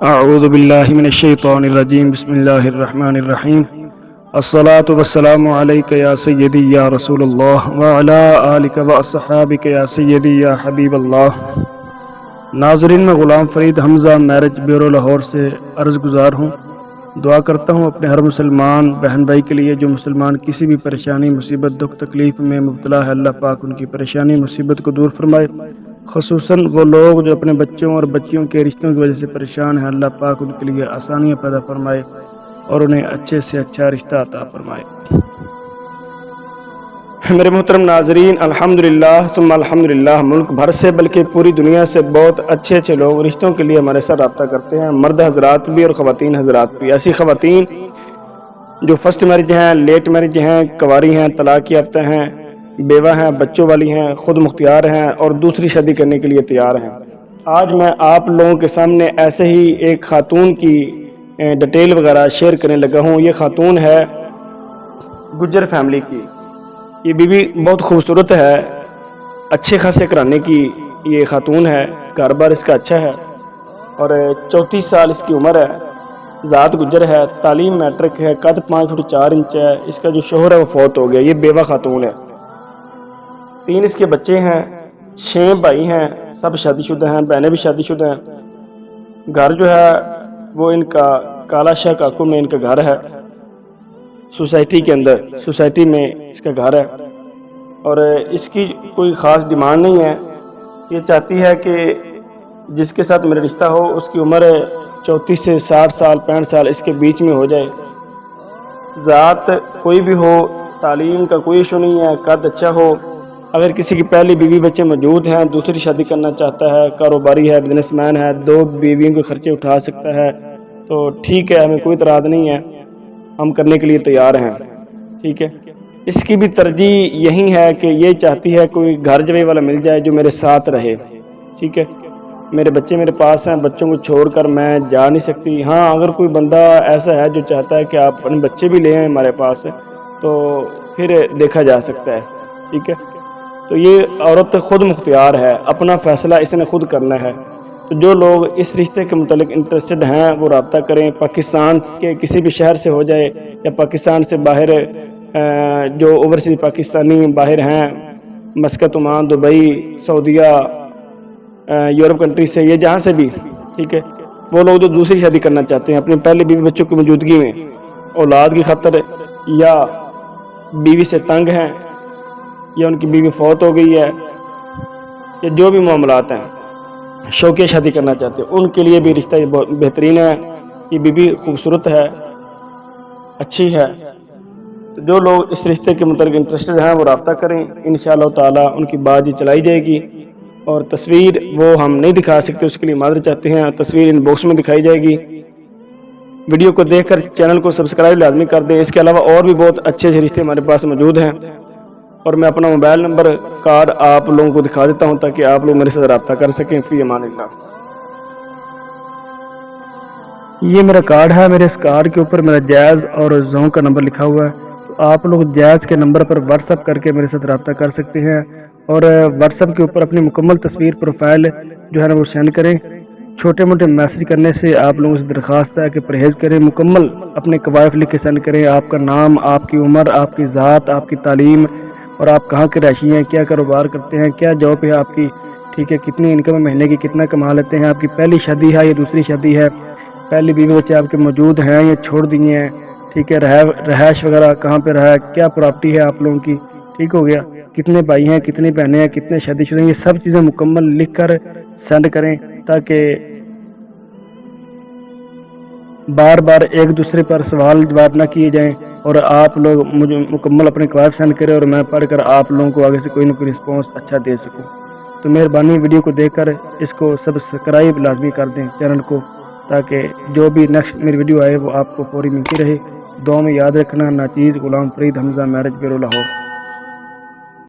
اعوذ باللہ من الشیطان الرجیم بسم اللہ الرحمن الرحیم الصلاة والسلام علیک یا سیدی یا رسول اللہ وعلا آلک واصحابک یا سیدی یا حبیب اللہ۔ ناظرین، میں غلام فرید حمزہ میرج بیورو لاہور سے عرض گزار ہوں۔ دعا کرتا ہوں اپنے ہر مسلمان بہن بھائی کے لیے جو مسلمان کسی بھی پریشانی مصیبت دکھ تکلیف میں مبتلا ہے، اللہ پاک ان کی پریشانی مصیبت کو دور فرمائے۔ خصوصاً وہ لوگ جو اپنے بچوں اور بچیوں کے رشتوں کی وجہ سے پریشان ہیں، اللہ پاک ان کے لیے آسانیاں پیدا فرمائے اور انہیں اچھے سے اچھا رشتہ عطا فرمائے۔ میرے محترم ناظرین، الحمدللہ ثم الحمدللہ، ملک بھر سے بلکہ پوری دنیا سے بہت اچھے لوگ رشتوں کے لیے ہمارے ساتھ رابطہ کرتے ہیں، مرد حضرات بھی اور خواتین حضرات بھی۔ ایسی خواتین جو فرسٹ میرج ہیں، لیٹ میرج ہیں، کنواری ہیں، طلاق یافتہ ہیں، بیوہ ہیں، بچوں والی ہیں، خود مختار ہیں اور دوسری شادی کرنے کے لیے تیار ہیں۔ آج میں آپ لوگوں کے سامنے ایسے ہی ایک خاتون کی ڈیٹیل وغیرہ شیئر کرنے لگا ہوں۔ یہ خاتون ہے گجر فیملی کی۔ یہ بیوی بہت خوبصورت ہے، اچھے خاصے گھرانے کی یہ خاتون ہے، گھر بار اس کا اچھا ہے اور 34 سال اس کی عمر ہے، ذات گجر ہے، تعلیم میٹرک ہے، قد 5 فٹ 4 انچ ہے۔ اس کا جو شوہر ہے وہ فوت ہو گیا۔ یہ بیوہ خاتون ہے۔ 3 اس کے بچے ہیں، 6 بھائی ہیں، سب شادی شدہ ہیں، بہنیں بھی شادی شدہ ہیں۔ گھر جو ہے وہ ان کا کالا شاہ کاکو میں ان کا گھر ہے، سوسائٹی کے اندر، سوسائٹی میں اس کا گھر ہے اور اس کی کوئی خاص ڈیمانڈ نہیں ہے۔ یہ چاہتی ہے کہ جس کے ساتھ میرا رشتہ ہو اس کی عمر 34 سے 60 سال 65 سال اس کے بیچ میں ہو جائے، ذات کوئی بھی ہو، تعلیم کا کوئی ایشو نہیں ہے، قد اچھا ہو۔ اگر کسی کی پہلی بیوی بچے موجود ہیں، دوسری شادی کرنا چاہتا ہے، کاروباری ہے، بزنس مین ہے، 2 بیویوں کے خرچے اٹھا سکتا ہے تو ٹھیک ہے، ہمیں کوئی اعتراض نہیں ہے، ہم کرنے کے لیے تیار ہیں، ٹھیک ہے۔ اس کی بھی ترجیح یہی ہے کہ یہ چاہتی ہے کوئی گھر جوئی والا مل جائے جو میرے ساتھ رہے، ٹھیک ہے۔ میرے بچے میرے پاس ہیں، بچوں کو چھوڑ کر میں جا نہیں سکتی۔ ہاں، اگر کوئی بندہ ایسا ہے جو چاہتا ہے کہ آپ اپنے بچے بھی لیں ہمارے پاس تو پھر دیکھا جا سکتا ہے، ٹھیک ہے۔ تو یہ عورت خود مختار ہے، اپنا فیصلہ اس نے خود کرنا ہے۔ تو جو لوگ اس رشتے کے متعلق انٹرسٹڈ ہیں وہ رابطہ کریں، پاکستان کے کسی بھی شہر سے ہو جائے یا پاکستان سے باہر جو اوورسیز پاکستانی باہر ہیں، مسقط، عمان، دبئی، سعودیہ، یورپ کنٹری سے، یہ جہاں سے بھی، ٹھیک ہے۔ وہ لوگ جو دوسری شادی کرنا چاہتے ہیں اپنی پہلی بیوی بچوں کی موجودگی میں، اولاد کی خاطر، یا بیوی سے تنگ ہیں، یا ان کی بیوی فوت ہو گئی ہے، یا جو بھی معاملات ہیں، شوقیہ شادی کرنا چاہتے ہیں، ان کے لیے بھی رشتہ یہ بہت بہترین ہے۔ یہ بیوی خوبصورت ہے، اچھی ہے۔ تو جو لوگ اس رشتے کے متعلق انٹرسٹڈ ہیں وہ رابطہ کریں، انشاءاللہ تعالی ان کی بات یہ چلائی جائے گی۔ اور تصویر وہ ہم نہیں دکھا سکتے، اس کے لیے معذرت چاہتے ہیں، تصویر ان باکس میں دکھائی جائے گی۔ ویڈیو کو دیکھ کر چینل کو سبسکرائب لازمی کر دیں۔ اس کے علاوہ اور بھی بہت اچھے رشتے ہمارے پاس موجود ہیں اور میں اپنا موبائل نمبر کارڈ آپ لوگوں کو دکھا دیتا ہوں تاکہ آپ لوگ میرے ساتھ رابطہ کر سکیں۔ فی امان اللہ۔ یہ میرا کارڈ ہے، میرے اس کارڈ کے اوپر میرا جائز اور زون کا نمبر لکھا ہوا ہے۔ تو آپ لوگ جائز کے نمبر پر واٹس اپ کر کے میرے ساتھ رابطہ کر سکتے ہیں اور واٹس اپ کے اوپر اپنی مکمل تصویر پروفائل جو ہے نا وہ سینڈ کریں۔ چھوٹے موٹے میسج کرنے سے آپ لوگوں سے درخواست ہے کہ پرہیز کریں، مکمل اپنے قوائف لکھ کے سینڈ کریں، آپ کا نام، آپ کی عمر، آپ کی ذات، آپ کی تعلیم اور آپ کہاں کے رہائشی ہیں، کیا کاروبار کرتے ہیں، کیا جاب ہے آپ کی، ٹھیک ہے، کتنی انکم ہے مہینے کی، کتنا کما لیتے ہیں، آپ کی پہلی شادی ہے یا دوسری شادی ہے، پہلی بیوی بچے آپ کے موجود ہیں یا چھوڑ دیے ہیں، ٹھیک ہے، رہائش وغیرہ کہاں پہ رہا ہے، کیا پراپرٹی ہے آپ لوگوں کی، ٹھیک ہو گیا، کتنے بھائی ہیں، کتنی بہنیں ہیں، کتنے شادی شدہ ہیں، یہ سب چیزیں مکمل لکھ کر سینڈ کریں تاکہ بار بار ایک دوسرے پر سوال جواب نہ کیے جائیں اور آپ لوگ مجھے مکمل اپنے قوائف سینڈ کریں اور میں پڑھ کر آپ لوگوں کو آگے سے کوئی نہ کوئی رسپانس اچھا دے سکوں۔ تو مہربانی ویڈیو کو دیکھ کر اس کو سبسکرائب لازمی کر دیں چینل کو تاکہ جو بھی نیکسٹ میری ویڈیو آئے وہ آپ کو فوری ملتی رہے۔ دعا میں یاد رکھنا، ناچیز غلام فرید حمزہ میرج بیورو لاہور۔